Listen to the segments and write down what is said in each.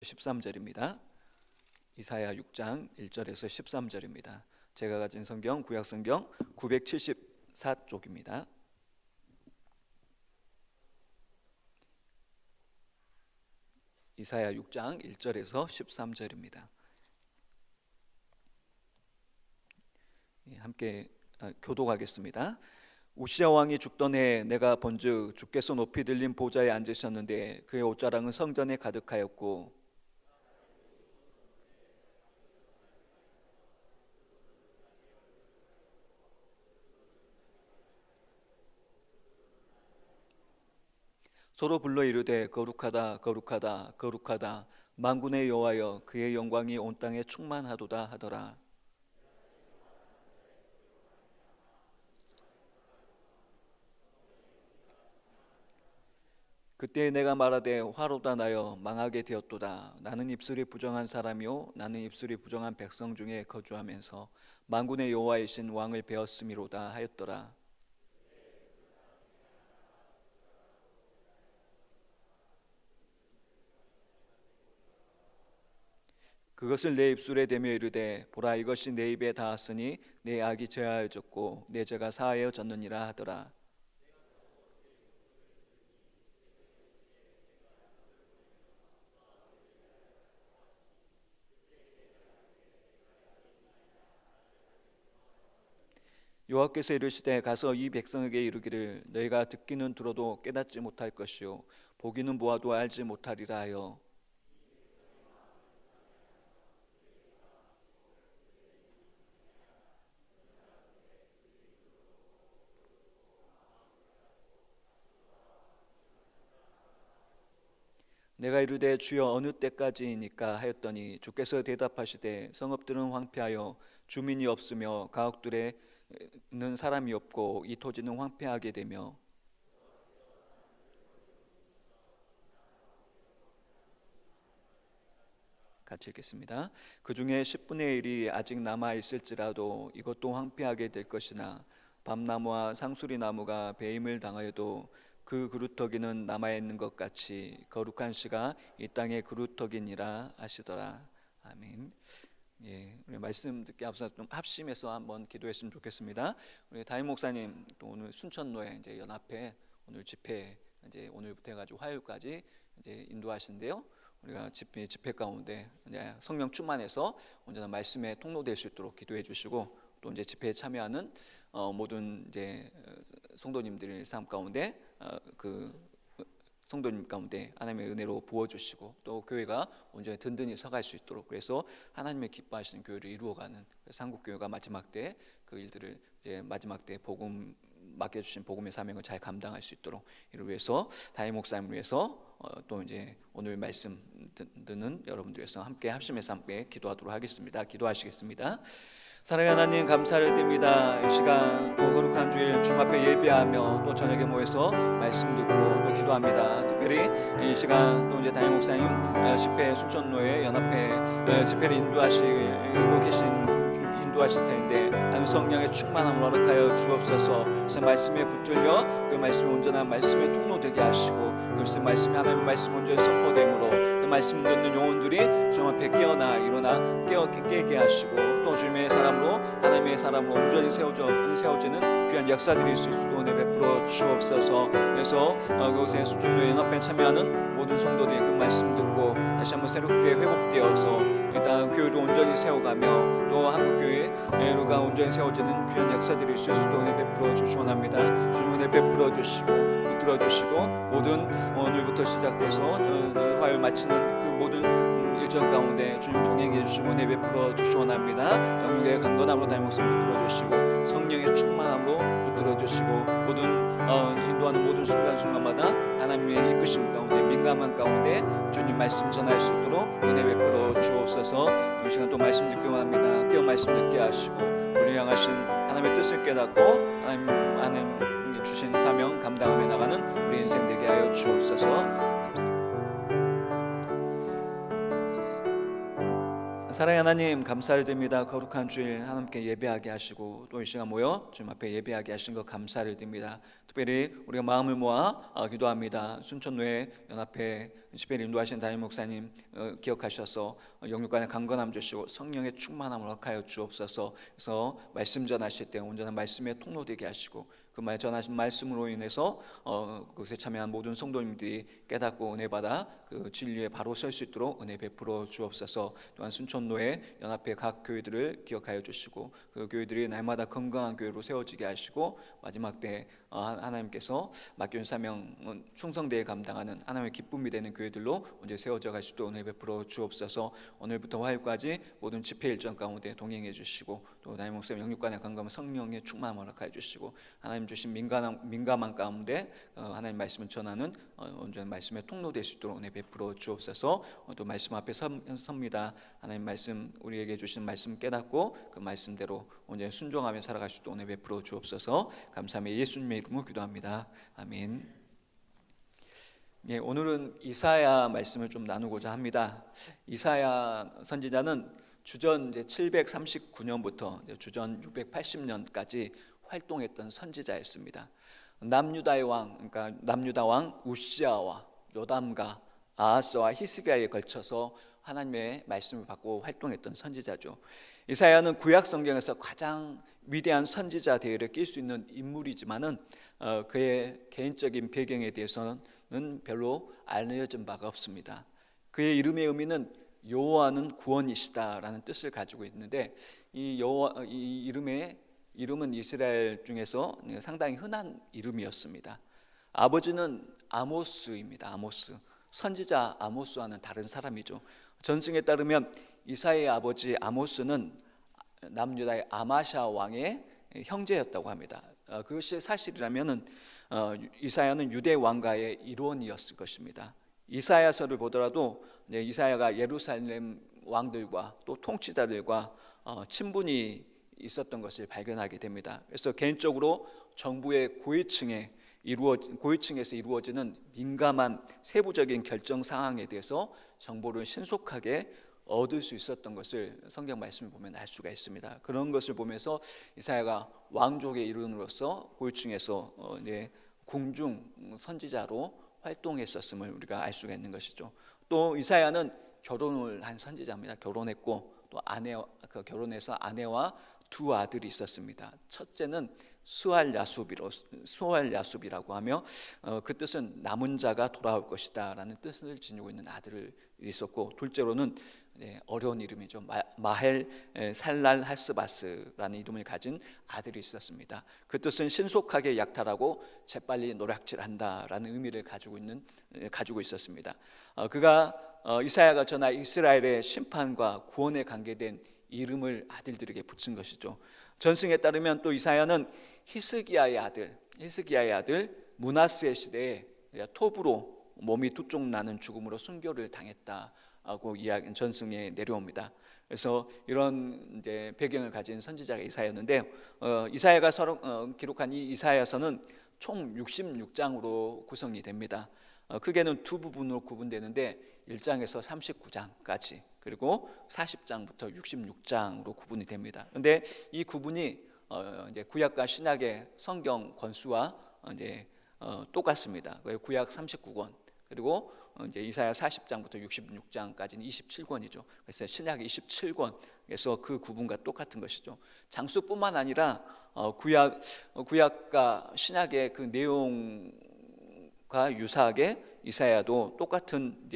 13절입니다. 이사야 6장 1절에서 13절입니다. 제가 가진 성경 구약성경 974쪽입니다. 이사야 6장 1절에서 13절입니다. 함께 교독하겠습니다. 우시야 왕이 죽던 해 내가 본즉 주께서 높이 들린 보좌에 앉으셨는데 그의 옷자락은 성전에 가득하였고 서로 불러 이르되 거룩하다 거룩하다 거룩하다 만군의 여호와여 그의 영광이 온 땅에 충만하도다 하더라. 그때 내가 말하되 화로다 나여 망하게 되었도다. 나는 입술이 부정한 사람이요 나는 입술이 부정한 백성 중에 거주하면서 만군의 여호와이신 왕을 배웠음이로다 하였더라. 그것을 내 입술에 대며 이르되 보라 이것이 내 입에 닿았으니 내 악이 제하여졌고 내 죄가 사하여졌느니라 하더라. 여호와께서 이르시되 가서 이 백성에게 이르기를 너희가 듣기는 들어도 깨닫지 못할 것이요 보기는 보아도 알지 못하리라 하여 내가 이르되 주여 어느 때까지이니까 하였더니 주께서 대답하시되 성읍들은 황폐하여 주민이 없으며 가옥들에는 사람이 없고 이 토지는 황폐하게 되며 같이 읽겠습니다. 그 중에 10분의 1이 아직 남아 있을지라도 이것도 황폐하게 될 것이나 밤나무와 상수리나무가 배임을 당하여도 그 그루터기는 남아있는 것 같이 거룩한 씨가 이 땅의 그루터기니라 하시더라. 아멘. 우리 말씀 듣기 앞서 좀 합심해서 한번 기도했으면 좋겠습니다. 우리 담임 목사님 또 오늘 순천로에 이제 연합회 오늘 집회 이제 오늘부터 해가지고 화요일까지 이제 인도하신대요. 우리가 집회 가운데 성령 충만해서 언제나 말씀에 통로될 수 있도록 기도해 주시고 또 이제 집회에 참여하는 모든 이제 성도님들의 삶 가운데 그 성도님 가운데 하나님의 은혜로 부어주시고 또 교회가 온전히 든든히 서갈 수 있도록 그래서 하나님의 기뻐하시는 교회를 이루어가는 한국교회가 마지막 때 그 일들을 이제 마지막 때 복음 맡겨주신 복음의 사명을 잘 감당할 수 있도록 이를 위해서 담임 목사님을 위해서 또 이제 오늘 말씀 듣는 여러분들 위해서 함께 합심해서 함께 기도하도록 하겠습니다. 기도하시겠습니다. 사랑하는 하나님 감사를 드립니다. 이 시간 또 거룩한 주일 주님 앞에 예배하며 또 저녁에 모여서 말씀 듣고 또 기도합니다. 특별히 이 시간 또 이제 담임 목사님 집회 순천로에 연합회 집회를 인도하실 텐데 하나님 성령의 충만함을 허락하여 주옵소서. 그래서 말씀에 붙들려 그 말씀이 온전한 말씀의 통로 되게 하시고 그래서 말씀이 하나님의 말씀 온전히 선포됨으로 그 말씀 듣는 영혼들이 주님 앞에 깨어나 일어나 깨게 하시고 또 주님의 사람으로 하나님의 사람으로 온전히 세워지는 귀한 역사들이 있을 수 있도록 은혜 베풀어 주옵소서. 그래서 그곳에 순천로에 연합회에 참여하는 모든 성도들이 그 말씀 듣고 다시 한번 새롭게 회복되어서 일단 교회를 온전히 세워가며 또 한국교회가 온전히 세워지는 귀한 역사들이 있을 수 있도록 은혜 베풀어 주시옵나이다. 주님 은혜 베풀어 주시고 붙들어 주시고 모든 오늘부터 시작돼서 화요일 마치는 그 모든 일정 가운데 주님 동행해 주시고 은혜 베풀어 주시옵나이다. 영육의 강건함으로 담임 목사님 붙들어 주시고 성령의 충만함으로 붙들어 주시고 모든 인도하는 모든 순간순간마다 하나님의 이끄심 가운데 민감한 가운데 주님 말씀 전할 수 있도록 은혜 베풀어 주옵소서. 이 시간 또 말씀 듣기만 합니다. 깨어 말씀 듣게 하시고 우리 향하신 하나님의 뜻을 깨닫고 하나님 주신 사명 감당하며 나가는 우리 인생 되게 하여 주옵소서. 사랑의 하나님, 감사를 드립니다. 거룩한 주일 하나님께 예배하게 하시고 또 이 시간 모여 주님 앞에 예배하게 하신 것 감사를 드립니다. 특별히 우리가 마음을 모아 기도합니다. 순천노예 연합회 집회를 인도하신 담임 목사님 기억하셔서 영육간의 강건함 주시고 성령의 충만함을 허락하여 주옵소서. 그래서 말씀 전하실 때 온전한 말씀의 통로 되게 하시고 그 말 전하신 말씀으로 인해서 그것에 참여한 모든 성도님들이 깨닫고 은혜 받아 그 진리에 바로 설 수 있도록 은혜 베풀어 주옵소서. 또한 순천노예 연합회 각 교회들을 기억하여 주시고 그 교회들이 날마다 건강한 교회로 세워지게 하시고 마지막 때 하나님께서 맡겨준 사명 충성되게 감당하는 하나님의 기쁨이 되는 교회들로 언제 세워져 갈 수 있도록 은혜 베풀어 주옵소서. 오늘부터 화요일까지 모든 집회 일정 가운데 동행해 주시고 또 담임 목사님 영육간의 강건함 성령의 충만함을 허락하여 주시고 하나님 주신 민감한 가운데 하나님 말씀을 전하는 온전한 말씀의 통로 될 수 있도록 은혜 베풀어 주옵소서. 또 말씀 앞에 섭니다. 하나님 말씀 우리에게 주신 말씀 깨닫고 그 말씀대로 온전히 순종하며 살아갈 수 있도록 은혜 베풀어 주옵소서. 감사하며 예수님의 이름으로 기도합니다. 아멘. 예, 오늘은 이사야 말씀을 좀 나누고자 합니다. 이사야 선지자는 주전 739년부터 주전 680년까지 활동했던 선지자였습니다. 남유다의 왕, 그러니까 남유다 왕 우시아와 요담과 아하스와 히스기야에 걸쳐서 하나님의 말씀을 받고 활동했던 선지자죠. 이사야는 구약 성경에서 가장 위대한 선지자 대열에 낄 수 있는 인물이지만은 그의 개인적인 배경에 대해서는 별로 알려진 바가 없습니다. 그의 이름의 의미는 여호와는 구원이시다라는 뜻을 가지고 있는데 이 이름은 이스라엘 중에서 상당히 흔한 이름이었습니다. 아버지는 아모스입니다. 아모스, 선지자 아모스와는 다른 사람이죠. 전승에 따르면 이사야의 아버지 아모스는 남유다의 아마샤 왕의 형제였다고 합니다. 그것이 사실이라면 이사야는 유대 왕가의 일원이었을 것입니다. 이사야서를 보더라도 이사야가 예루살렘 왕들과 또 통치자들과 친분이 있었던 것을 발견하게 됩니다. 그래서 개인적으로 정부의 고위층에서 이루어지는 민감한 세부적인 결정 사항에 대해서 정보를 신속하게 얻을 수 있었던 것을 성경 말씀을 보면 알 수가 있습니다. 그런 것을 보면서 이사야가 왕족의 일원으로서 고위층에서 궁중 선지자로 활동했었음을 우리가 알 수가 있는 것이죠. 또 이사야는 결혼을 한 선지자입니다. 결혼했고 또 결혼해서 아내와 두 아들이 있었습니다. 첫째는 스왈야숲이라고 하며 그 뜻은 남은 자가 돌아올 것이다 라는 뜻을 지니고 있는 아들이 있었고, 둘째로는 어려운 이름이죠. 마헬 살랄 하스바스라는 이름을 가진 아들이 있었습니다. 그 뜻은 신속하게 약탈하고 재빨리 노략질한다 라는 의미를 가지고 있었습니다. 이사야가 전한 이스라엘의 심판과 구원에 관계된 이름을 아들들에게 붙인 것이죠. 전승에 따르면 또 이사야는 히스기야의 아들 므낫스의 시대에 톱으로 몸이 두 쪽 나는 죽음으로 순교를 당했다고 전승에 내려옵니다. 그래서 이런 배경을 가진 선지자가 이사야였는데 이사야가 기록한 이 이사야서는 총 66장으로 구성이 됩니다. 크게는 두 부분으로 구분되는데 1장에서 39장까지 그리고 40장부터 66장으로 구분이 됩니다. 그런데 이 구분이 구약과 신약의 성경 권수와 똑같습니다. 구약 39권 그리고 이사야 40장부터 66장까지는 27권이죠. 그래서 신약 27권에서 그 구분과 똑같은 것이죠. 장수뿐만 아니라 구약과 신약의 그 내용과 유사하게 이사야도 똑같은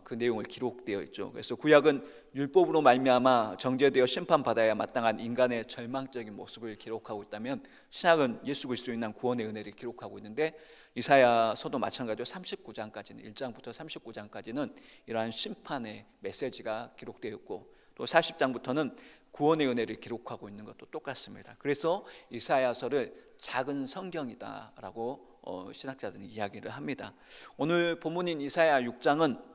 그 내용을 기록되어 있죠. 그래서 구약은 율법으로 말미암아 정죄되어 심판받아야 마땅한 인간의 절망적인 모습을 기록하고 있다면 신약은 예수 그리스도로 인한 구원의 은혜를 기록하고 있는데 이사야서도 마찬가지로 39장까지는 1장부터 39장까지는 이러한 심판의 메시지가 기록되어 있고 또 40장부터는 구원의 은혜를 기록하고 있는 것도 똑같습니다. 그래서 이사야서를 작은 성경이다라고 신학자들은 이야기를 합니다. 오늘 본문인 이사야 6장은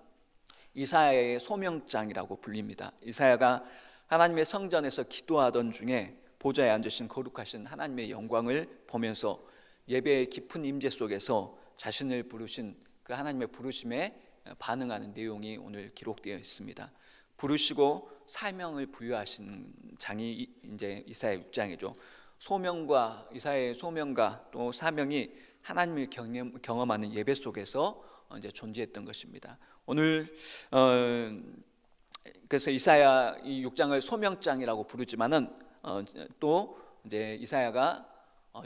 이사야의 소명장이라고 불립니다. 이사야가 하나님의 성전에서 기도하던 중에 보좌에 앉으신 거룩하신 하나님의 영광을 보면서 예배의 깊은 임재 속에서 자신을 부르신 그 하나님의 부르심에 반응하는 내용이 오늘 기록되어 있습니다. 부르시고 사명을 부여하신 장이 이제 이사야 6장이죠. 소명과 이사야의 소명과 또 사명이 하나님을 경험하는 예배 속에서 이제 존재했던 것입니다. 오늘 그래서 이사야 이 6장을 소명장이라고 부르지만은 또 이제 이사야가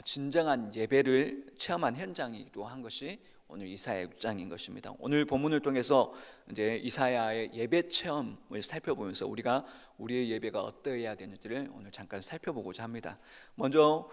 진정한 예배를 체험한 현장이기도 한 것이 오늘 이사야 6장인 것입니다. 오늘 본문을 통해서 이제 이사야의 예배 체험을 살펴보면서 우리가 우리의 예배가 어떠해야 되는지를 오늘 잠깐 살펴보고자 합니다. 먼저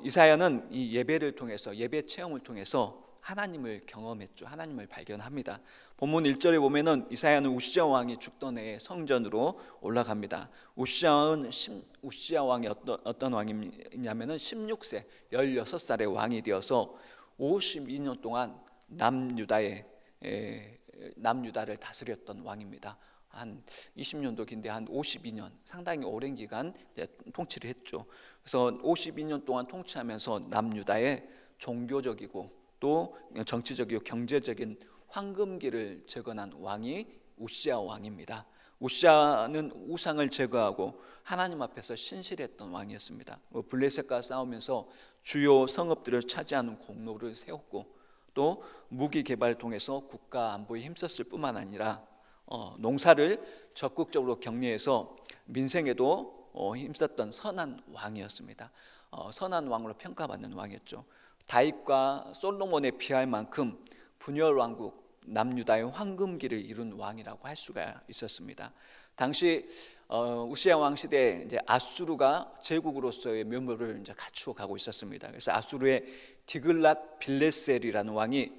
이사야는 이 예배를 통해서 예배 체험을 통해서 하나님을 경험했죠. 하나님을 발견합니다. 본문 1절에 보면은 이사야는 우시야 왕이 죽던 해에 성전으로 올라갑니다. 우시야 왕이 어떤 왕이냐면은 16세 16살의 왕이 되어서 52년 동안 남유다를 다스렸던 왕입니다. 한 20년도 긴데 한 52년 상당히 오랜 기간 통치를 했죠. 그래서 52년 동안 통치하면서 남유다의 종교적이고 또 정치적이고 경제적인 황금기를 재건한 왕이 우시야 왕입니다. 우시야는 우상을 제거하고 하나님 앞에서 신실했던 왕이었습니다. 블레셋과 싸우면서 주요 성읍들을 차지하는 공로를 세웠고 또 무기 개발을 통해서 국가 안보에 힘썼을 뿐만 아니라 농사를 적극적으로 격려해서 민생에도 힘썼던 선한 왕이었습니다. 선한 왕으로 평가받는 왕이었죠. 다윗과 솔로몬에 비할 만큼 분열 왕국 남유다의 황금기를 이룬 왕이라고 할 수가 있었습니다. 당시 우시야 왕 시대에 이제 아수르가 제국으로서의 면모를 이제 갖추어 가고 있었습니다. 그래서 아수르의 디글랏 빌레셀이라는 왕이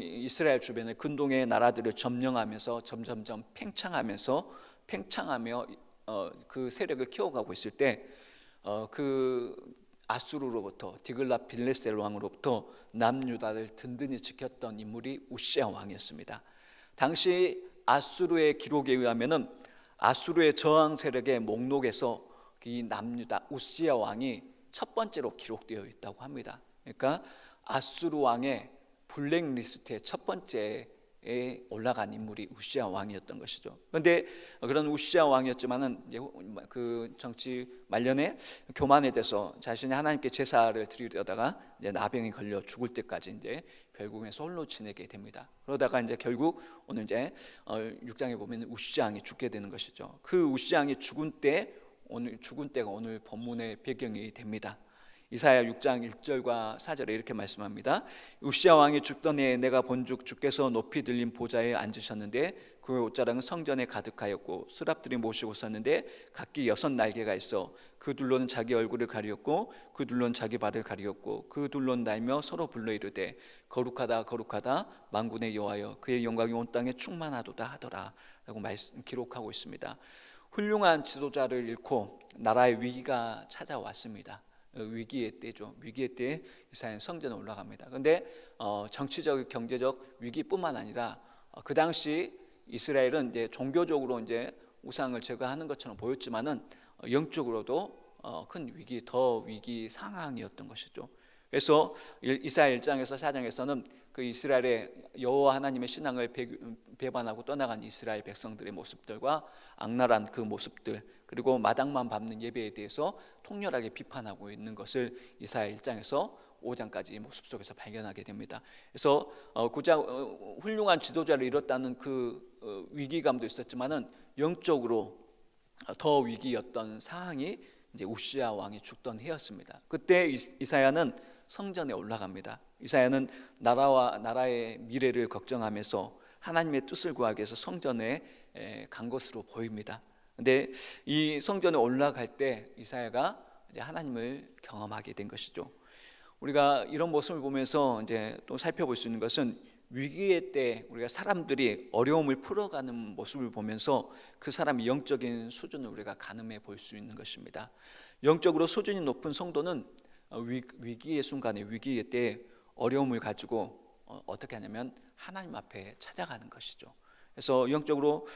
이스라엘 주변의 근동의 나라들을 점령하면서 점점점 팽창하며 그 세력을 키워가고 있을 때 그 아수르로부터 디글랏 빌레셀 왕으로부터 남유다를 든든히 지켰던 인물이 우시야 왕이었습니다. 당시 아수르의 기록에 의하면은 아수르의 저항 세력의 목록에서 이 남유다 우시야 왕이 첫 번째로 기록되어 있다고 합니다. 그러니까 아수르 왕의 블랙리스트의 첫 번째에 올라간 인물이 우시야 왕이었던 것이죠. 그런데 그런 우시야 왕이었지만은 이제 그 정치 말년에 교만에 대해서 자신이 하나님께 제사를 드리려다가 이제 나병이 걸려 죽을 때까지 이제 결국엔 솔로 지내게 됩니다. 그러다가 이제 결국 오늘 이제 6장에 보면 우시야 왕이 죽게 되는 것이죠. 그 우시야 왕이 죽은 때가 오늘 본문의 배경이 됩니다. 이사야 6장 1절과 4절에 이렇게 말씀합니다. 우시야 왕이 죽던 해에 내가 본즉 주께서 높이 들린 보좌에 앉으셨는데 그 옷자락은 성전에 가득하였고 수랍들이 모시고 섰는데 각기 6날개가 있어 그 둘로는 자기 얼굴을 가리었고 그 둘로는 자기 발을 가리었고 그 둘로는 날며 서로 불러 이르되 거룩하다 거룩하다 만군의 여호와여 그의 영광이 온 땅에 충만하도다 하더라 라고 기록하고 있습니다. 훌륭한 지도자를 잃고 나라의 위기가 찾아왔습니다. 위기의 때죠. 위기의 때에 이스라엘 성전에 올라갑니다. 그런데 정치적, 경제적 위기뿐만 아니라 그 당시 이스라엘은 이제 종교적으로 이제 우상을 제거하는 것처럼 보였지만은 영적으로도 큰 위기 상황이었던 것이죠. 그래서 이사야 1장에서 4장에서는 그 이스라엘의 여호와 하나님의 신앙을 배반하고 떠나간 이스라엘 백성들의 모습들과 악랄한 그 모습들 그리고 마당만 밟는 예배에 대해서 통렬하게 비판하고 있는 것을 이사야 1장에서 5장까지 이 모습 속에서 발견하게 됩니다. 그래서 훌륭한 지도자를 잃었다는 그 위기감도 있었지만은 영적으로 더 위기였던 상황이 이제 우시야 왕이 죽던 해였습니다. 그때 이사야는 성전에 올라갑니다. 이사야는 나라의 미래를 걱정하면서 하나님의 뜻을 구하기 위해서 성전에 간 것으로 보입니다. 근데 이 성전에 올라갈 때 이사야가 이제 하나님을 경험하게 된 것이죠. 우리가 이런 모습을 보면서 이제 또 살펴볼 수 있는 것은 위기의 때 우리가 사람들이 어려움을 풀어가는 모습을 보면서 그 사람의 영적인 수준을 우리가 가늠해 볼 수 있는 것입니다. 영적으로 수준이 높은 성도는 위기의 순간에 위기의 때 어려움을 가지고 어떻게 하냐면 하나님 앞에 찾아가는 것이죠. 그래서 영적으로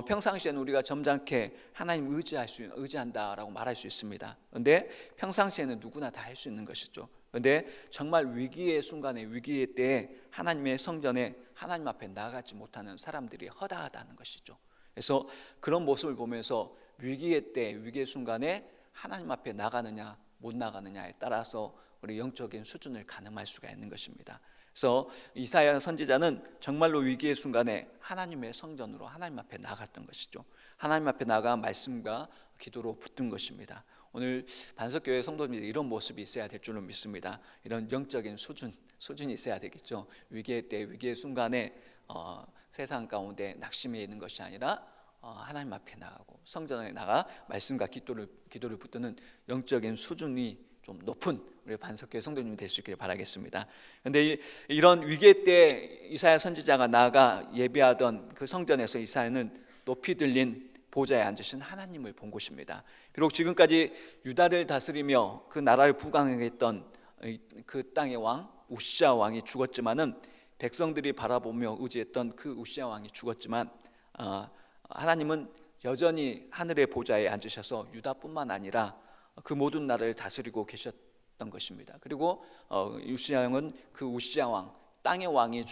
평상시에는 우리가 점잖게 하나님 의지한다라고 말할 수 있습니다. 그런데 평상시에는 누구나 다 할 수 있는 것이죠. 그런데 정말 위기의 순간에 위기의 때에 하나님의 성전에 하나님 앞에 나아가지 못하는 사람들이 허다하다는 것이죠. 그래서 그런 모습을 보면서 위기의 때, 위기의 순간에 하나님 앞에 나가느냐 못 나가느냐에 따라서 우리 영적인 수준을 가늠할 수가 있는 것입니다. 그래서 이사야 선지자는 정말로 위기의 순간에 하나님의 성전으로 하나님 앞에 나갔던 것이죠. 하나님 앞에 나가 말씀과 기도로 붙든 것입니다. 오늘 반석교회 성도님들이 이런 모습이 있어야 될 줄로 믿습니다. 이런 영적인 수준이 있어야 되겠죠. 위기의 때, 위기의 순간에 세상 가운데 낙심해 있는 것이 아니라 하나님 앞에 나가고 성전에 나가 말씀과 기도를 붙드는 영적인 수준이 좀 높은 우리 반석교회 성도님이 될 수 있기를 바라겠습니다. 그런데 이런 위기의 때 이사야 선지자가 나아가 예배하던 그 성전에서 이사야는 높이 들린 보좌에 앉으신 하나님을 본 곳입니다. 비록 지금까지 유다를 다스리며 그 나라를 부강했던 그 땅의 왕 우시야 왕이 죽었지만은 백성들이 바라보며 의지했던 그 우시야 왕이 죽었지만 하나님은 여전히 하늘의 보좌에 앉으셔서 유다뿐만 아니라 그 모든 나라를 다스리고 계셨던 것입니다. 그리고 우시야 왕은 그 우시야 왕 땅의 왕이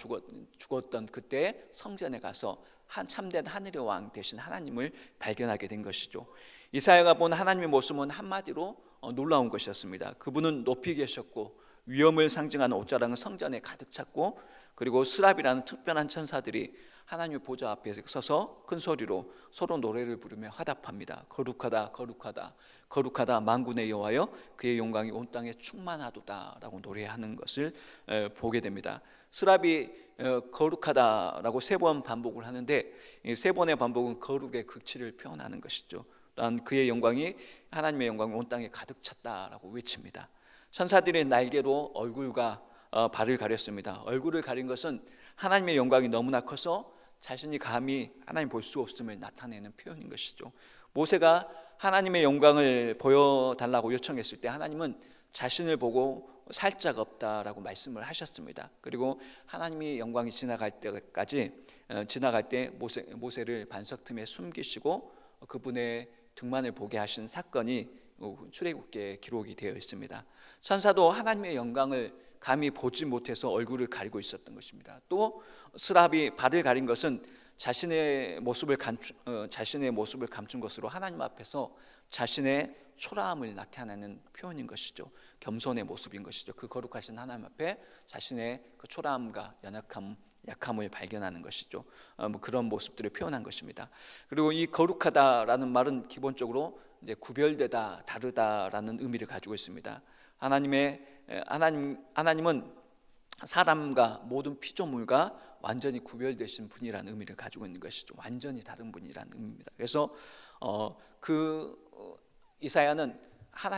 죽었던 그때 성전에 가서 참된 하늘의 왕 대신 하나님을 발견하게 된 것이죠. 이사야가 본 하나님의 모습은 한마디로 놀라운 것이었습니다. 그분은 높이 계셨고 위엄을 상징하는 옷자락은 성전에 가득 찼고, 그리고 스랍이라는 특별한 천사들이 하나님의 보좌 앞에 서서 큰 소리로 서로 노래를 부르며 화답합니다. 거룩하다 거룩하다 거룩하다 만군의 여호와여, 그의 영광이 온 땅에 충만하도다 라고 노래하는 것을 보게 됩니다. 스랍이 거룩하다라고 3번 반복을 하는데 이 3번의 반복은 거룩의 극치를 표현하는 것이죠. 또한 그의 영광이, 하나님의 영광이 온 땅에 가득 찼다라고 외칩니다. 천사들의 날개로 얼굴과 발을 가렸습니다. 얼굴을 가린 것은 하나님의 영광이 너무나 커서 자신이 감히 하나님 볼 수 없음을 나타내는 표현인 것이죠. 모세가 하나님의 영광을 보여달라고 요청했을 때 하나님은 자신을 보고 살짝 없다라고 말씀을 하셨습니다. 그리고 하나님의 영광이 지나갈 때 모세를 반석 틈에 숨기시고 그분의 등만을 보게 하신 사건이 출애굽기에 기록이 되어 있습니다. 천사도 하나님의 영광을 감히 보지 못해서 얼굴을 가리고 있었던 것입니다. 또 스랍이 발을 가린 것은 자신의 모습을 감춘 것으로 하나님 앞에서 자신의 초라함을 나타내는 표현인 것이죠. 겸손의 모습인 것이죠. 그 거룩하신 하나님 앞에 자신의 그 초라함과 약함을 발견하는 것이죠. 그런 모습들을 표현한 것입니다. 그리고 이 거룩하다라는 말은 기본적으로 이제 구별되다, 다르다라는 의미를 가지고 있습니다. 하나님은 사람과 모든 피조물과 완전히 구별되신 분이라는 의미를 가지고 있는 것이죠. 완전히 다른 분이라는 의미입니다. 그래서 이사야는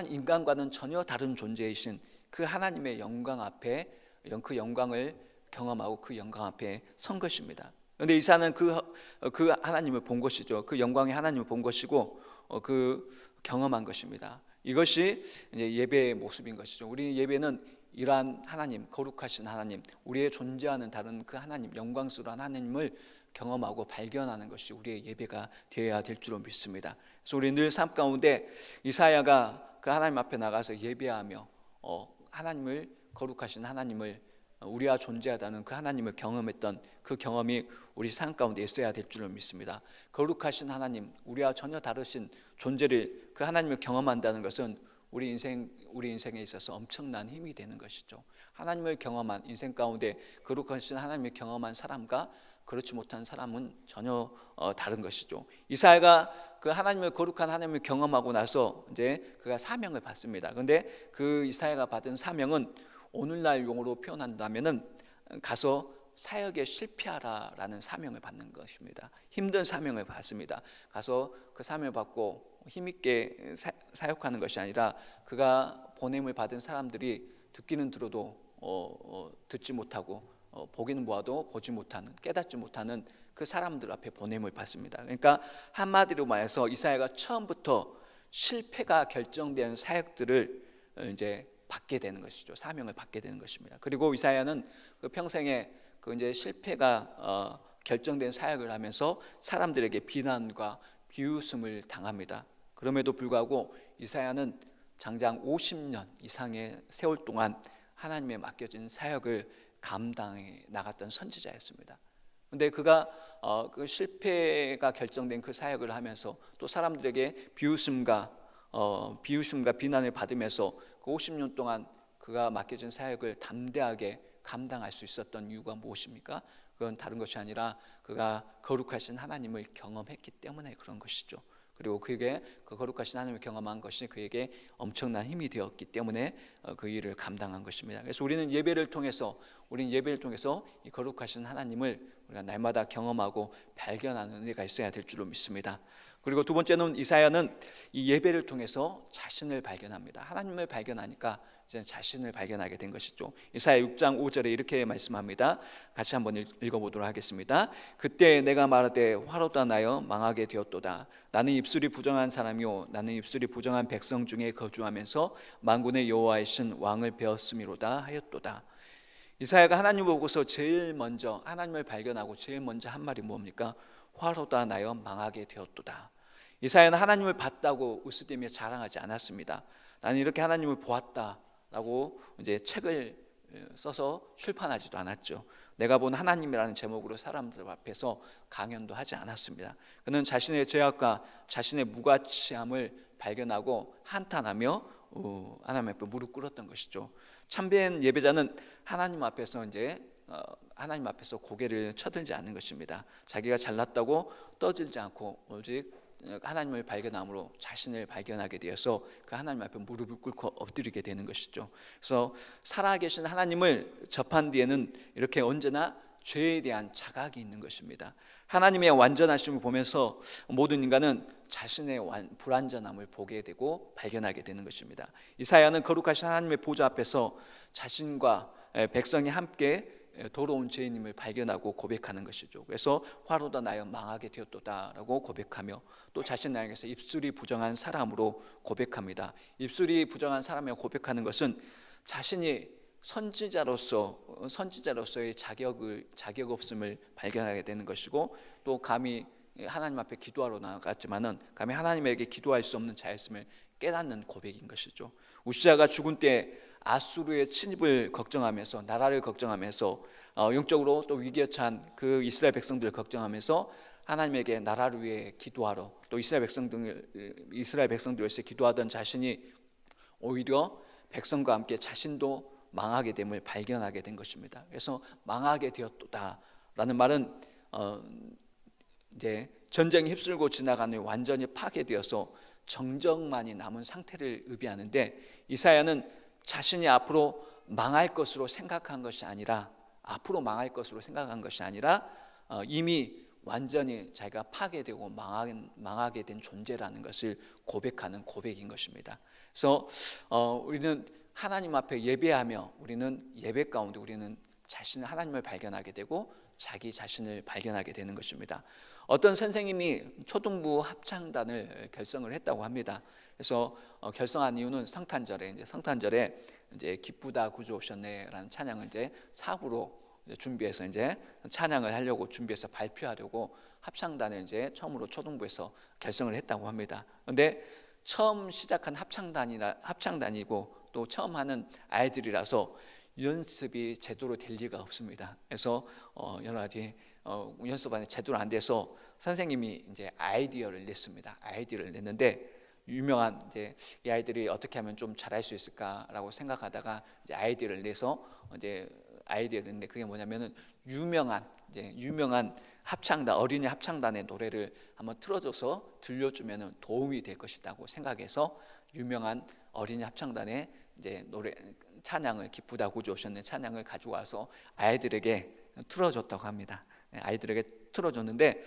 인간과는 전혀 다른 존재이신 그 하나님의 영광 앞에 그 영광을 경험하고 그 영광 앞에 선 것입니다. 그런데 이사야는 그 하나님을 본 것이죠. 그 영광의 하나님을 본 것이고 그 경험한 것입니다. 이것이 이제 예배의 모습인 것이죠. 우리 예배는 이러한 하나님, 거룩하신 하나님, 우리의 존재하는 다른 그 하나님, 영광스러운 하나님을 경험하고 발견하는 것이 우리의 예배가 되어야 될 줄로 믿습니다. 그래서 우리 늘 삶 가운데 이사야가 그 하나님 앞에 나가서 예배하며 하나님을, 거룩하신 하나님을, 우리와 존재하다는 그 하나님을 경험했던 그 경험이 우리 삶 가운데 있어야 될 줄로 믿습니다. 거룩하신 하나님, 우리와 전혀 다르신 존재를, 그 하나님을 경험한다는 것은 우리 인생에 있어서 엄청난 힘이 되는 것이죠. 하나님을 경험한, 인생 가운데 거룩하신 하나님을 경험한 사람과 그렇지 못한 사람은 전혀 다른 것이죠. 이사야가 그 거룩한 하나님을 경험하고 나서 이제 그가 사명을 받습니다. 그런데 그 이사야가 받은 사명은 오늘날 용어로 표현한다면은 가서 사역에 실패하라라는 사명을 받는 것입니다. 힘든 사명을 받습니다. 가서 그 사명을 받고 힘있게 사역하는 것이 아니라 그가 보냄을 받은 사람들이 듣기는 들어도 듣지 못하고 보기는 보아도 보지 못하는, 깨닫지 못하는 그 사람들 앞에 보냄을 받습니다. 그러니까 한마디로 말해서 이사야가 처음부터 실패가 결정된 사역들을 이제 받게 되는 것이죠. 사명을 받게 되는 것입니다. 그리고 이사야는 그 평생에 그 이제 실패가 결정된 사역을 하면서 사람들에게 비난과 비웃음을 당합니다. 그럼에도 불구하고 이사야는 장장 50년 이상의 세월 동안 하나님의 맡겨진 사역을 감당해 나갔던 선지자였습니다. 근데 그가 그 실패가 결정된 그 사역을 하면서 또 사람들에게 비웃음과 비난을 받으면서 그 50년 동안 그가 맡겨진 사역을 담대하게 감당할 수 있었던 이유가 무엇입니까? 그건 다른 것이 아니라 그가 거룩하신 하나님을 경험했기 때문에 그런 것이죠. 그리고 그에게 그 거룩하신 하나님을 경험한 것이 그에게 엄청난 힘이 되었기 때문에 그 일을 감당한 것입니다. 그래서 우리는 예배를 통해서 이 거룩하신 하나님을 우리가 날마다 경험하고 발견하는 은혜가 있어야 될 줄로 믿습니다. 그리고 두 번째는 이사야는 이 예배를 통해서 자신을 발견합니다. 하나님을 발견하니까 이제 자신을 발견하게 된 것이죠. 이사야 6장 5절에 이렇게 말씀합니다. 같이 한번 읽어보도록 하겠습니다. 그때 내가 말하되 화로다 나여 망하게 되었도다. 나는 입술이 부정한 사람이요 나는 입술이 부정한 백성 중에 거주하면서 만군의 여호와이신 왕을 배웠음이로다 하였도다. 이사야가 하나님을 보고서 제일 먼저 하나님을 발견하고 제일 먼저 한 말이 뭡니까? 화로다 나여 망하게 되었도다. 이사야는 하나님을 봤다고 으스대며 자랑하지 않았습니다. 나는 이렇게 하나님을 보았다라고 이제 책을 써서 출판하지도 않았죠. 내가 본 하나님이라는 제목으로 사람들 앞에서 강연도 하지 않았습니다. 그는 자신의 죄악과 자신의 무가치함을 발견하고 한탄하며 하나님 앞에 무릎 꿇었던 것이죠. 참된 예배자는 하나님 앞에서 고개를 쳐들지 않는 것입니다. 자기가 잘났다고 떠들지 않고 오직 하나님을 발견함으로 자신을 발견하게 되어서 그 하나님 앞에 무릎을 꿇고 엎드리게 되는 것이죠. 그래서 살아계신 하나님을 접한 뒤에는 이렇게 언제나 죄에 대한 자각이 있는 것입니다. 하나님의 완전하심을 보면서 모든 인간은 자신의 불완전함을 보게 되고 발견하게 되는 것입니다. 이사야는 거룩하신 하나님의 보좌 앞에서 자신과 백성이 함께 더러운 죄인임을 발견하고 고백하는 것이죠. 그래서 화로다 나여 망하게 되었도다라고 고백하며 또 자신을 향해서 입술이 부정한 사람으로 고백합니다. 입술이 부정한 사람이라고 고백하는 것은 자신이 선지자로서의 자격 없음을 발견하게 되는 것이고 또 감히 하나님 앞에 기도하러 나갔지만은 감히 하나님에게 기도할 수 없는 자였음을 깨닫는 고백인 것이죠. 우시아가 죽은 때 아수르의 침입을 걱정하면서 나라를 걱정하면서 영적으로 또 위기에 찬 그 이스라엘 백성들을 걱정하면서 하나님에게 나라를 위해 기도하러 또 이스라엘 백성들을 위해서 기도하던 자신이 오히려 백성과 함께 자신도 망하게 됨을 발견하게 된 것입니다. 그래서 망하게 되었도다라는 말은 이제 전쟁이 휩쓸고 지나가는 완전히 파괴되어서 정적만이 남은 상태를 의미하는데 이사야는 자신이 앞으로 망할 것으로 생각한 것이 아니라 이미 완전히 자기가 파괴되고 망하게 된 존재라는 것을 고백하는 고백인 것입니다. 그래서 우리는 하나님 앞에 예배하며 우리는 예배 가운데 우리는 하나님을 발견하게 되고 자기 자신을 발견하게 되는 것입니다. 어떤 선생님이 초등부 합창단을 결성을 했다고 합니다. 그래서 결성한 이유는 성탄절에 이제 기쁘다 구주 오셨네라는 찬양을 이제 사부로 준비해서 이제 찬양을 하려고 준비해서 발표하려고 합창단을 이제 처음으로 초등부에서 결성을 했다고 합니다. 그런데 처음 시작한 합창단이고 또 처음 하는 아이들이라서 연습이 제대로 될 리가 없습니다. 그래서 여러 가지 연습이 제대로 안 돼서 선생님이 이제 아이디어를 냈습니다. 아이디어를 냈는데 유명한 이제 이 아이들이 어떻게 하면 좀 잘할 수 있을까라고 생각하다가 이제 아이디어를 내서 아이디어를 냈는데 그게 뭐냐면은 유명한 어린이 합창단의 노래를 한번 틀어줘서 들려주면은 도움이 될 것이라고 생각해서 유명한 어린이 합창단의 이제 찬양을 기쁘다 구주 오셨네 찬양을 가지고 와서 아이들에게 틀어줬다고 합니다. 아이들에게 틀어줬는데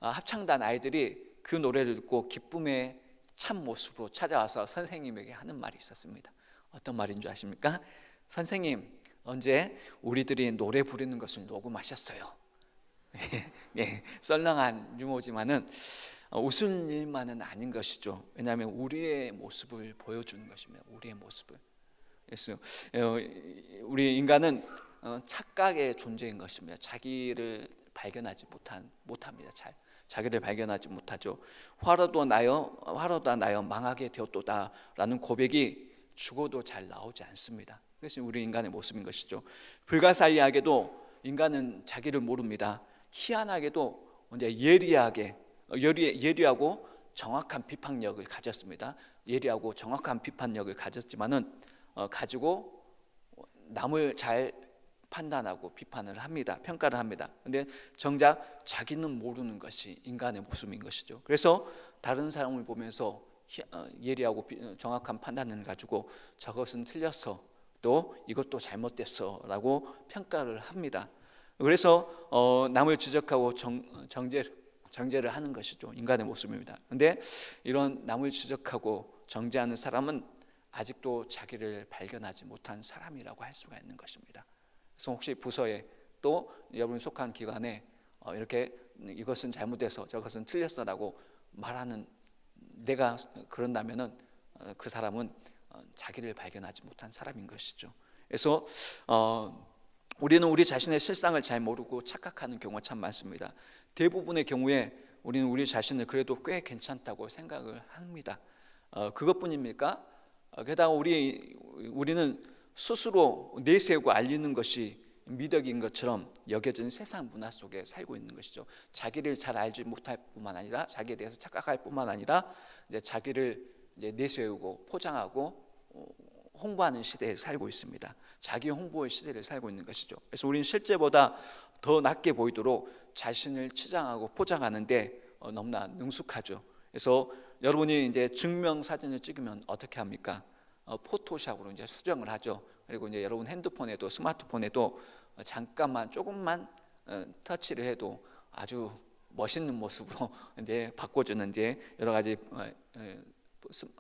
합창단 아이들이 그 노래를 듣고 기쁨의 참 모습으로 찾아와서 선생님에게 하는 말이 있었습니다. 어떤 말인 줄 아십니까? 선생님, 언제 우리들이 노래 부르는 것을 녹음하셨어요. 썰렁한 유머지만은 웃을 일만은 아닌 것이죠. 왜냐하면 우리의 모습을 보여주는 것입니다. 우리의 모습을. 그래서 우리 인간은 착각의 존재인 것입니다. 자기를 발견하지 못합니다. 자기를 발견하지 못하죠. 화로다 나여 망하게 되었도다라는 고백이 죽어도 잘 나오지 않습니다. 그것이 우리 인간의 모습인 것이죠. 불가사의하게도 인간은 자기를 모릅니다. 희한하게도 이제 예리하고 정확한 비판력을 가졌습니다. 예리하고 정확한 비판력을 가졌지만은 가지고 남을 잘 판단하고 비판을 합니다. 평가를 합니다. 근데 정작 자기는 모르는 것이 인간의 모습인 것이죠. 그래서 다른 사람을 보면서 예리하고 정확한 판단을 가지고 저것은 틀렸어, 또 이것도 잘못됐어 라고 평가를 합니다. 그래서 남을 지적하고 정죄를 하는 것이죠. 인간의 모습입니다. 근데 이런 남을 지적하고 정죄하는 사람은 아직도 자기를 발견하지 못한 사람이라고 할 수가 있는 것입니다. 그래서 혹시 부서에 또 여러분이 속한 기관에 이렇게 이것은 잘못돼서 저것은 틀렸어라고 말하는 내가 그런다면은 그 사람은 자기를 발견하지 못한 사람인 것이죠. 그래서 우리는 우리 자신의 실상을 잘 모르고 착각하는 경우가 참 많습니다. 대부분의 경우에 우리는 우리 자신을 그래도 꽤 괜찮다고 생각을 합니다. 그것뿐입니까? 게다가 우리는 스스로 내세우고 알리는 것이 미덕인 것처럼 여겨진 세상 문화 속에 살고 있는 것이죠. 자기를 잘 알지 못할 뿐만 아니라 자기에 대해서 착각할 뿐만 아니라 이제 자기를 이제 내세우고 포장하고 홍보하는 시대에 살고 있습니다. 자기 홍보의 시대를 살고 있는 것이죠. 그래서 우리는 실제보다 더 낮게 보이도록 자신을 치장하고 포장하는데 너무나 능숙하죠. 그래서 여러분이 이제 증명 사진을 찍으면 어떻게 합니까? 포토샵으로 이제 수정을 하죠. 그리고 이제 여러분 핸드폰에도 스마트폰에도 잠깐만 조금만 터치를 해도 아주 멋있는 모습으로 이제 바꿔주는 이제 여러 가지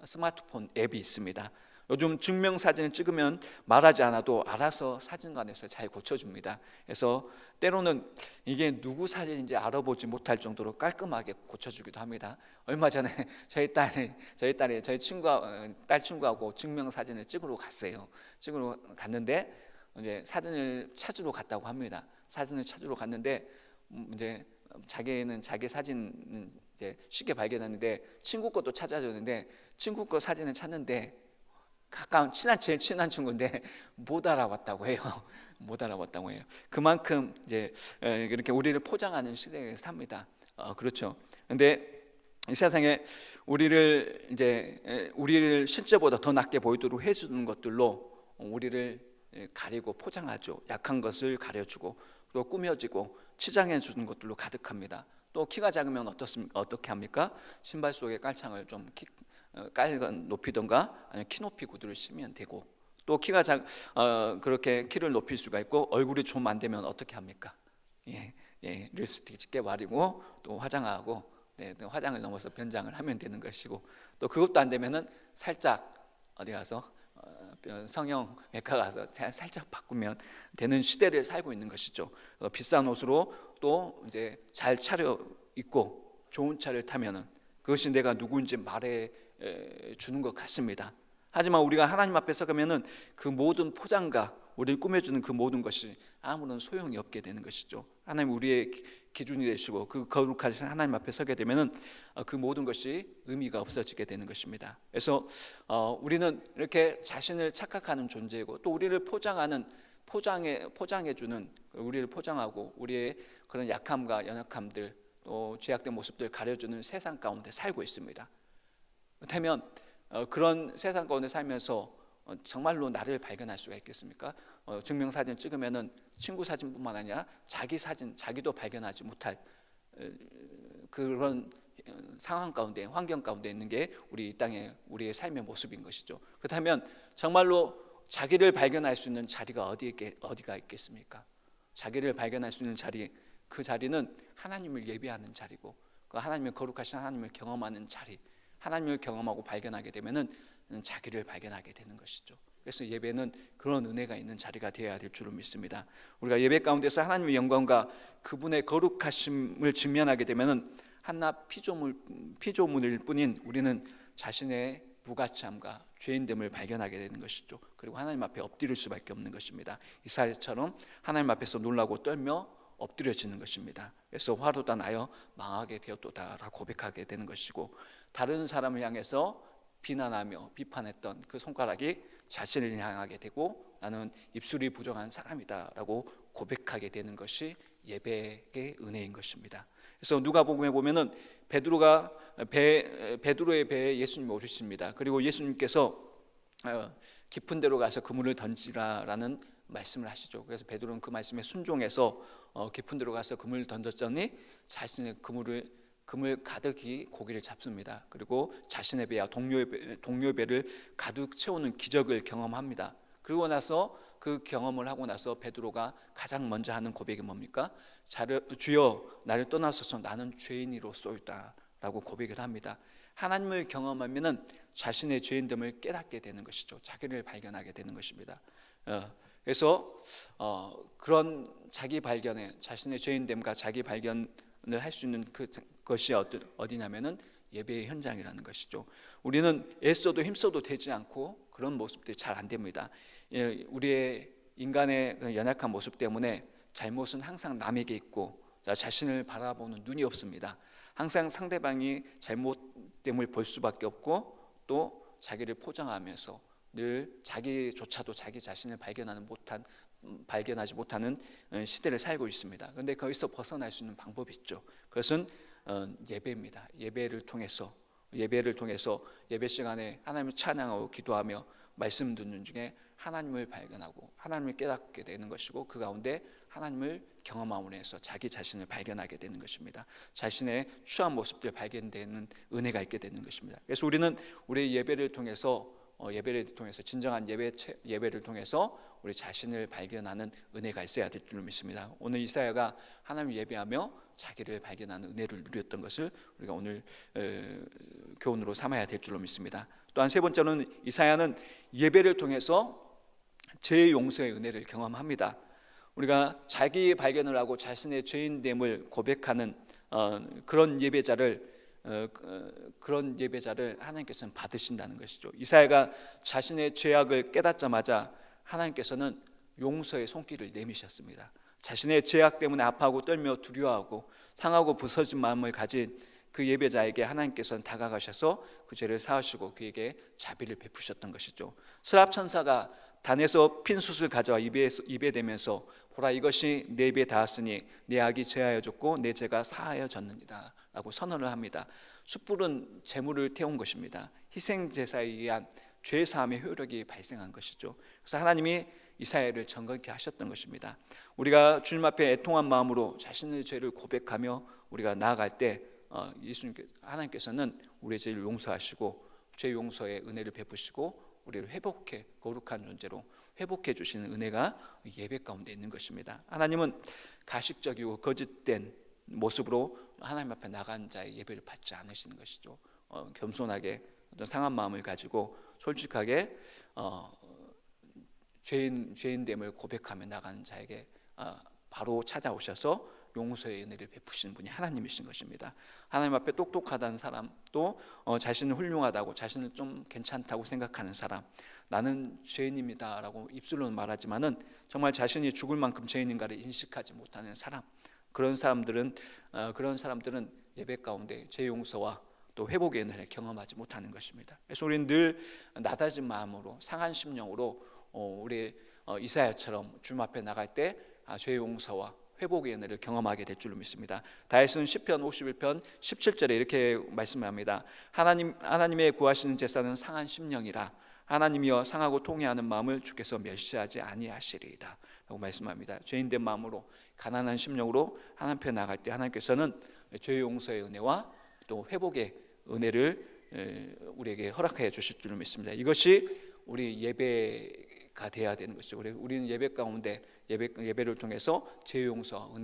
스마트폰 앱이 있습니다. 요즘 증명사진을 찍으면 말하지 않아도 알아서 사진관에서 잘 고쳐줍니다. 그래서 때로는 이게 누구 사진인지 알아보지 못할 정도로 깔끔하게 고쳐주기도 합니다. 얼마 전에 저희 딸 친구하고 증명사진을 찍으러 갔어요. 찍으러 갔는데 이제 사진을 찾으러 갔다고 합니다. 사진을 찾으러 갔는데 이제 자기는 자기 사진 이제 쉽게 발견했는데 친구 것도 찾아줬는데 친구 거 사진을 찾는데 가까운 제일 친한 친구인데 못 알아봤다고 해요. 못 알아봤다고 해요. 그만큼 이제 이렇게 우리를 포장하는 시대에 삽니다. 그렇죠. 근데 이 세상에 우리를 실제보다 더 낫게 보이도록 해주는 것들로 우리를 가리고 포장하죠. 약한 것을 가려주고 또 꾸며지고 치장해 주는 것들로 가득합니다. 또 키가 작으면 어떻게 합니까? 신발 속에 깔창을 좀 깔건 높이던가 아니면 키 높이 구두를 신으면 되고, 또 키가 그렇게 키를 높일 수가 있고 얼굴이 좀 안 되면 어떻게 합니까? 립스틱 짙게 바르고 또 화장하고 화장을 넘어서 변장을 하면 되는 것이고, 또 그것도 안 되면은 살짝 어디 가서 성형외과 가서 살짝 바꾸면 되는 시대를 살고 있는 것이죠. 비싼 옷으로 또 이제 잘 차려 입고 좋은 차를 타면은 그것이 내가 누구인지 말해 주는 것 같습니다. 하지만 우리가 하나님 앞에 서가면은 그 모든 포장과 우리를 꾸며주는 그 모든 것이 아무런 소용이 없게 되는 것이죠. 하나님 우리의 기준이 되시고 그 거룩하신 하나님 앞에 서게 되면은 그 모든 것이 의미가 없어지게 되는 것입니다. 그래서 우리는 이렇게 자신을 착각하는 존재이고 또 우리를 포장해주는, 우리를 포장하고 우리의 그런 약함과 연약함들 또 죄악된 모습들 가려주는 세상 가운데 살고 있습니다. 그렇다면 그런 세상 가운데 살면서 정말로 나를 발견할 수가 있겠습니까? 증명사진 찍으면은 친구 사진뿐만 아니라 자기 사진, 자기도 발견하지 못할 그런 상황 가운데, 환경 가운데 있는 게 우리 이 땅의 우리의 삶의 모습인 것이죠. 그렇다면 정말로 자기를 발견할 수 있는 자리가 어디가 있겠습니까? 자기를 발견할 수 있는 자리, 그 자리는 하나님을 예배하는 자리고, 그 하나님의 거룩하신 하나님을 경험하는 자리, 하나님을 경험하고 발견하게 되면은 자기를 발견하게 되는 것이죠. 그래서 예배는 그런 은혜가 있는 자리가 되어야 될 줄을 믿습니다. 우리가 예배 가운데서 하나님의 영광과 그분의 거룩하심을 직면하게 되면은 한낱 피조물일 뿐인 우리는 자신의 무가치함과 죄인됨을 발견하게 되는 것이죠. 그리고 하나님 앞에 엎드릴 수밖에 없는 것입니다. 이스라엘처럼 하나님 앞에서 놀라고 떨며 엎드려지는 것입니다. 그래서 화로다 나여 망하게 되었도다라고 고백하게 되는 것이고, 다른 사람을 향해서 비난하며 비판했던 그 손가락이 자신을 향하게 되고 나는 입술이 부정한 사람이다라고 고백하게 되는 것이 예배의 은혜인 것입니다. 그래서 누가복음에 보면은 베드로의 배에 예수님이 오르십니다. 그리고 예수님께서 깊은 데로 가서 그물을 던지라라는 말씀을 하시죠. 그래서 베드로는 그 말씀에 순종해서 깊은 데로 가서 그물을 던졌더니 자신의 그물 가득히 고기를 잡습니다. 그리고 자신의 배와 동료의 배를 가득 채우는 기적을 경험합니다. 그리고 나서 그 경험을 하고 나서 베드로가 가장 먼저 하는 고백이 뭡니까? 주여 나를 떠나소서 나는 죄인이로소이다 라고 고백을 합니다. 하나님을 경험하면은 자신의 죄인됨을 깨닫게 되는 것이죠. 자기를 발견하게 되는 것입니다. 그래서 그런 자기 발견에 자신의 죄인됨과 자기 발견을 할 수 있는 그것이 어디냐면은 예배의 현장이라는 것이죠. 우리는 애써도 힘써도 되지 않고 그런 모습들이 잘 안 됩니다. 우리의 인간의 연약한 모습 때문에 잘못은 항상 남에게 있고 자신을 바라보는 눈이 없습니다. 항상 상대방이 잘못됨을 볼 수밖에 없고 또 자기를 포장하면서 늘 자기조차도 자기 자신을 발견하지 못하는 시대를 살고 있습니다. 그런데 거기서 벗어날 수 있는 방법이 있죠. 그것은 예배입니다. 예배를 통해서 예배 시간에 하나님을 찬양하고 기도하며 말씀 듣는 중에 하나님을 발견하고 하나님을 깨닫게 되는 것이고 그 가운데 하나님을 경험함으로 해서 자기 자신을 발견하게 되는 것입니다. 자신의 추한 모습들 발견되는 은혜가 있게 되는 것입니다. 그래서 우리는 우리의 예배를 통해서 진정한 예배를 통해서 우리 자신을 발견하는 은혜가 있어야 될 줄 믿습니다. 오늘 이사야가 하나님을 예배하며 자기를 발견하는 은혜를 누렸던 것을 우리가 오늘 교훈으로 삼아야 될 줄로 믿습니다. 또한 세 번째로는 이사야는 예배를 통해서 죄의 용서의 은혜를 경험합니다. 우리가 자기 발견을 하고 자신의 죄인됨을 고백하는 그런 예배자를 하나님께서는 받으신다는 것이죠. 이사야가 자신의 죄악을 깨닫자마자 하나님께서는 용서의 손길을 내미셨습니다. 자신의 죄악 때문에 아파하고 떨며 두려워하고 상하고 부서진 마음을 가진 그 예배자에게 하나님께서는 다가가셔서 그 죄를 사하시고 그에게 자비를 베푸셨던 것이죠. 스랍 천사가 단에서 핀 숯을 가져와 입에 대면서 보라 이것이 내 입에 닿았으니 내 악이 제하여졌고 내 죄가 사하여졌느니라 라고 선언을 합니다. 숯불은 재물을 태운 것입니다. 희생 제사에 의한 죄 사함의 효력이 발생한 것이죠. 그래서 하나님이 이사야를 정결케 하셨던 것입니다. 우리가 주님 앞에 애통한 마음으로 자신의 죄를 고백하며 우리가 나아갈 때 하나님께서는 우리의 죄를 용서하시고 죄 용서의 은혜를 베푸시고 우리를 회복해 거룩한 존재로 회복해 주시는 은혜가 예배 가운데 있는 것입니다. 하나님은 가식적이고 거짓된 모습으로 하나님 앞에 나간 자의 예배를 받지 않으시는 것이죠. 겸손하게 어떤 상한 마음을 가지고 솔직하게 죄인됨을 고백하며 나가는 자에게 바로 찾아오셔서 용서의 은혜를 베푸시는 분이 하나님이신 것입니다. 하나님 앞에 똑똑하다는 사람, 또 자신을 훌륭하다고 자신을 좀 괜찮다고 생각하는 사람, 나는 죄인입니다 라고 입술로는 말하지만은 정말 자신이 죽을 만큼 죄인인가를 인식하지 못하는 사람, 그런 사람들은 예배 가운데 죄 용서와 또 회복의 은혜를 경험하지 못하는 것입니다. 그래서 우리는 늘 낮아진 마음으로 상한 심령으로 우리 이사야처럼 주님 앞에 나갈 때 죄 용서와 회복의 은혜를 경험하게 될 줄로 믿습니다. 다윗은 시편 51편 17절에 이렇게 말씀합니다. 하나님의 구하시는 제사는 상한 심령이라 하나님이여 상하고 통회하는 마음을 주께서 멸시하지 아니하시리이다 라고 말씀합니다. 죄인된 마음으로 가난한 심령으로 하나님 앞에 나갈 때 하나님께서는 죄 용서의 은혜와 또 회복의 은혜를 우리에게 허락하여 주실 줄로 믿습니다. 이것이 우리 예배가 되어야 되는 것이죠. 우리는 예배 가운데 예배를 통해서 죄 용서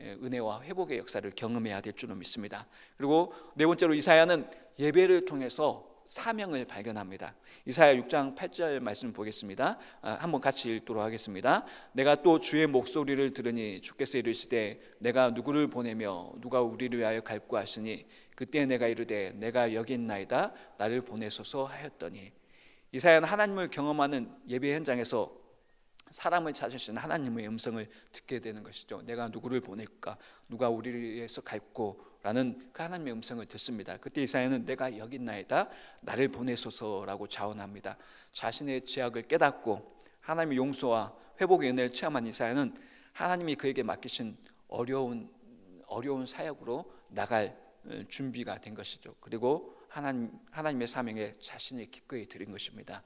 은혜와 회복의 역사를 경험해야 될 줄로 믿습니다. 그리고 네 번째로 이사야는 예배를 통해서 사명을 발견합니다. 이사야 6장 8절 말씀 보겠습니다. 한번 같이 읽도록 하겠습니다. 내가 또 주의 목소리를 들으니 주께서 이르시되 내가 누구를 보내며 누가 우리를 위하여 갈구 하시니 그때 내가 이르되 내가 여기 있나이다 나를 보내소서 하였더니 이사야는 하나님을 경험하는 예배 현장에서 사람을 찾으시는 하나님의 음성을 듣게 되는 것이죠. 내가 누구를 보낼까? 누가 우리를 위해서 갈고? 라는 그 하나님의 음성을 듣습니다. 그때 이사야는 내가 여기 있나이다 나를 보내소서라고 자원합니다. 자신의 죄악을 깨닫고 하나님의 용서와 회복의 은혜를 체험한 이사야는 하나님이 그에게 맡기신 어려운 사역으로 나갈 준비가 된 것이죠. 그리고 하나님의 사명에 자신을 기꺼이 드린 것입니다.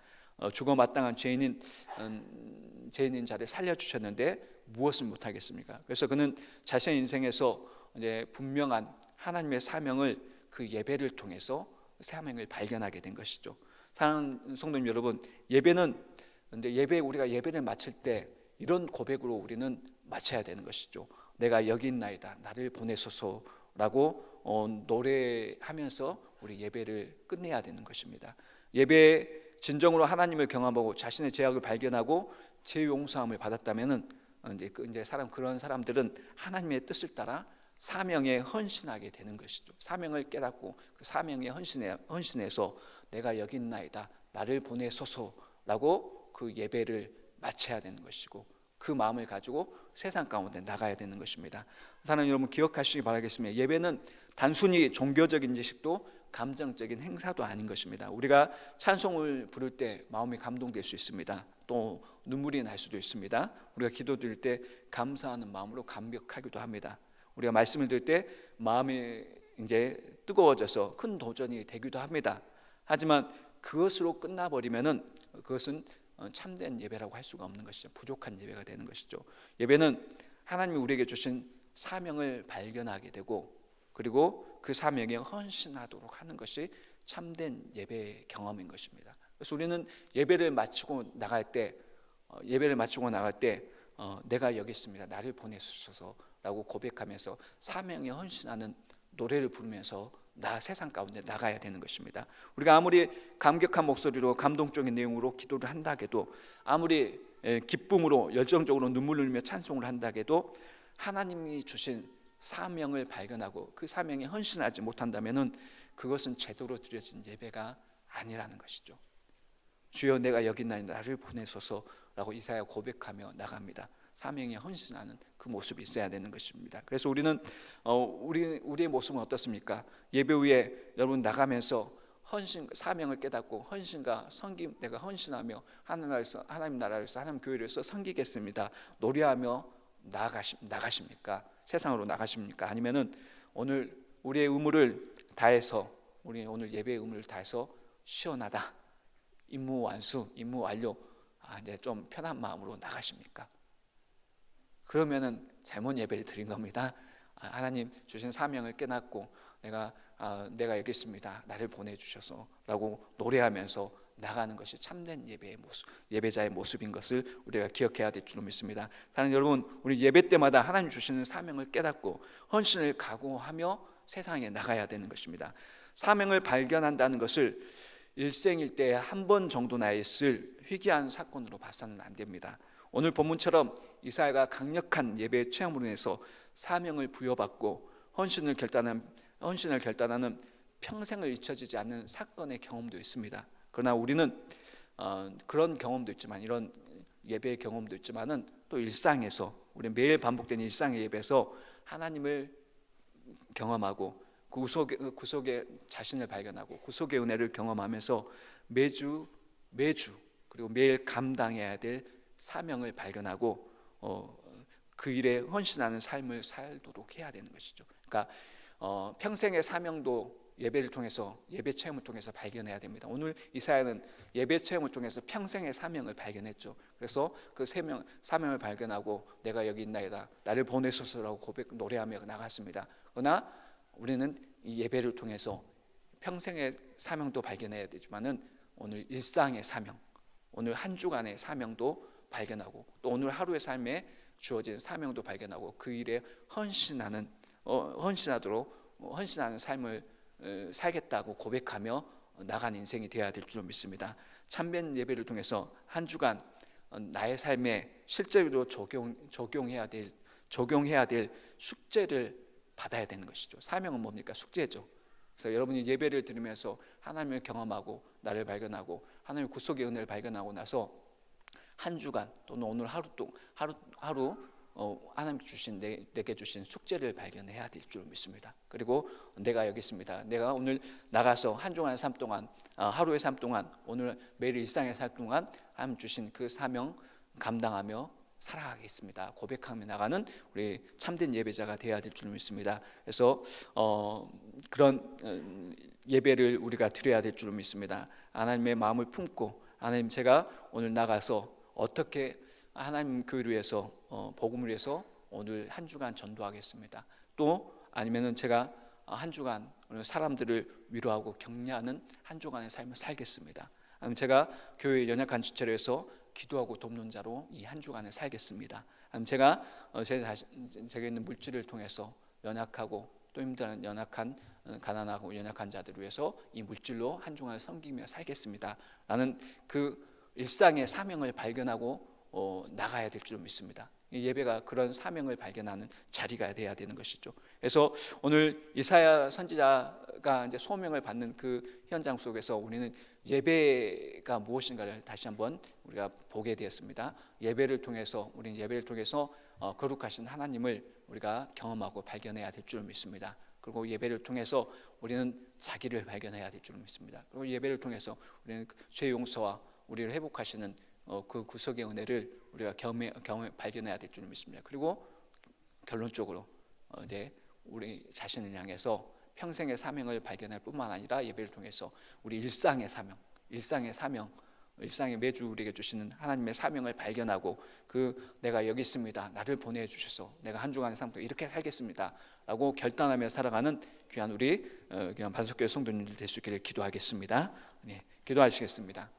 죽어 마땅한 죄인인 자를 살려주셨는데 무엇을 못하겠습니까? 그래서 그는 자신의 인생에서 이제 분명한 하나님의 사명을 그 예배를 통해서 사명을 발견하게 된 것이죠. 사랑하는 성도님 여러분, 우리가 예배를 마칠 때 이런 고백으로 우리는 마쳐야 되는 것이죠. 내가 여기 있나이다, 나를 보내소서라고 노래하면서 우리 예배를 끝내야 되는 것입니다. 예배 진정으로 하나님을 경험하고 자신의 죄악을 발견하고 죄 용서함을 받았다면은 그런 사람들은 하나님의 뜻을 따라 사명에 헌신하게 되는 것이죠. 사명을 깨닫고 그 사명에 헌신해서 내가 여기 있나이다, 나를 보내소서라고 그 예배를 마쳐야 되는 것이고, 그 마음을 가지고 세상 가운데 나가야 되는 것입니다. 사랑하는 여러분, 기억하시기 바라겠습니다. 예배는 단순히 종교적인 지식도 감정적인 행사도 아닌 것입니다. 우리가 찬송을 부를 때 마음이 감동될 수 있습니다. 또 눈물이 날 수도 있습니다. 우리가 기도드릴 때 감사하는 마음으로 감격하기도 합니다. 우리가 말씀을 들을 때 마음이 이제 뜨거워져서 큰 도전이 되기도 합니다. 하지만 그것으로 끝나버리면은 그것은 참된 예배라고 할 수가 없는 것이죠. 부족한 예배가 되는 것이죠. 예배는 하나님이 우리에게 주신 사명을 발견하게 되고, 그리고 그 사명에 헌신하도록 하는 것이 참된 예배의 경험인 것입니다. 그래서 우리는 예배를 마치고 나갈 때 내가 여기 있습니다, 나를 보내주소서라고 고백하면서 사명에 헌신하는 노래를 부르면서 세상 가운데 나가야 되는 것입니다. 우리가 아무리 감격한 목소리로 감동적인 내용으로 기도를 한다 해도, 아무리 기쁨으로 열정적으로 눈물을 흘리며 찬송을 한다 해도 하나님이 주신 사명을 발견하고 그 사명에 헌신하지 못한다면은 그것은 제대로 드려진 예배가 아니라는 것이죠. 주여 내가 여기 있나니 나를 보내소서라고 이사야 고백하며 나갑니다. 사명에 헌신하는 그 모습이 있어야 되는 것입니다. 그래서 우리는 우리의 모습은 어떻습니까? 예배 후에 여러분 나가면서 사명을 깨닫고 헌신과 섬김, 내가 헌신하며 하나님 나라에서 하나님 교회에서 섬기겠습니다, 노래하며 나가십니까? 세상으로 나가십니까? 아니면은 오늘 우리의 의무를 다해서, 우리 오늘 예배의 의무를 다해서 시원하다, 임무 완료, 이제 좀 편한 마음으로 나가십니까? 그러면은 잘못 예배를 드린 겁니다. 하나님 주신 사명을 깨닫고 내가 여기 있습니다, 나를 보내주셔서라고 노래하면서 나가는 것이 참된 예배자의 모습인 것을 우리가 기억해야 될 줄로 믿습니다. 사랑하는 여러분, 우리 예배 때마다 하나님 주시는 사명을 깨닫고 헌신을 각오하며 세상에 나가야 되는 것입니다. 사명을 발견한다는 것을 일생일 때 한 번 정도나 있을 희귀한 사건으로 봐서는 안 됩니다. 오늘 본문처럼 이사야가 강력한 예배 체험으로 인해서 사명을 부여받고 헌신을 결단하는 평생을 잊혀지지 않는 사건의 경험도 있습니다. 그러나 우리는 그런 경험도 있지만, 이런 예배의 경험도 있지만은 또 일상에서, 우리 매일 반복되는 일상의 예배에서 하나님을 경험하고 구속의 자신을 발견하고 구속의 은혜를 경험하면서 매주 그리고 매일 감당해야 될 사명을 발견하고 그 일에 헌신하는 삶을 살도록 해야 되는 것이죠. 그러니까 평생의 사명도 예배를 통해서, 예배 체험을 통해서 발견해야 됩니다. 오늘 이사야는 예배 체험을 통해서 평생의 사명을 발견했죠. 그래서 그 사명을 발견하고 내가 여기 있나이다, 나를 보내소서라고 노래하며 나갔습니다. 그러나 우리는 이 예배를 통해서 평생의 사명도 발견해야 되지만은 오늘 일상의 사명, 오늘 한 주간의 사명도 발견하고, 또 오늘 하루의 삶에 주어진 사명도 발견하고 그 일에 헌신하는 삶을 살겠다고 고백하며 나간 인생이 되어야 될 줄 믿습니다. 참된 예배를 통해서 한 주간 나의 삶에 실제로 적용해야 될 숙제를 받아야 되는 것이죠. 사명은 뭡니까? 숙제죠. 그래서 여러분이 예배를 들으면서 하나님을 경험하고 나를 발견하고 하나님의 구속의 은혜를 발견하고 나서 한 주간 또는 오늘 하루 하나님 내게 주신 숙제를 발견해야 될 줄 믿습니다. 그리고 내가 여기 있습니다, 내가 오늘 나가서 한 주간의 삶 동안, 하루의 삶 동안, 오늘 매일 일상의 삶 동안 하나님 주신 그 사명 감당하며 살아가겠습니다. 고백하며 나가는 우리 참된 예배자가 되어야 될 줄 믿습니다. 그래서 그런 예배를 우리가 드려야 될 줄 믿습니다. 하나님의 마음을 품고 하나님, 제가 오늘 나가서 어떻게 하나님 교회를 위해서 복음을 위해서 오늘 한 주간 전도하겠습니다. 또 아니면은 제가 한 주간 사람들을 위로하고 격려하는 한 주간의 삶을 살겠습니다. 아니면 제가 교회 연약한 지체를 해서 기도하고 돕는 자로 이 한 주간을 살겠습니다. 아니면 제가 제가 있는 물질을 통해서 연약하고 또 힘든 연약한 가난하고 연약한 자들을 위해서 이 물질로 한 주간을 섬기며 살겠습니다. 라는 그 일상의 사명을 발견하고 나가야 될 줄 믿습니다. 이 예배가 그런 사명을 발견하는 자리가 돼야 되는 것이죠. 그래서 오늘 이사야 선지자가 이제 소명을 받는 그 현장 속에서 우리는 예배가 무엇인가를 다시 한번 우리가 보게 되었습니다. 예배를 통해서 우리는 예배를 통해서 거룩하신 하나님을 우리가 경험하고 발견해야 될 줄 믿습니다. 그리고 예배를 통해서 우리는 자기를 발견해야 될 줄 믿습니다. 그리고 예배를 통해서 우리는 죄 용서와 우리를 회복하시는 그 구속의 은혜를 우리가 발견해야 될 줄 믿습니다. 그리고 결론적으로 우리 자신을 향해서 평생의 사명을 발견할 뿐만 아니라 예배를 통해서 우리 일상의 사명, 일상에 매주 우리에게 주시는 하나님의 사명을 발견하고 내가 여기 있습니다. 나를 보내주셔서 내가 한 주간의 삶도 이렇게 살겠습니다. 라고 결단하며 살아가는 귀한 우리 반석교회 성도님들 될 수 있기를 기도하겠습니다. 네, 기도하시겠습니다.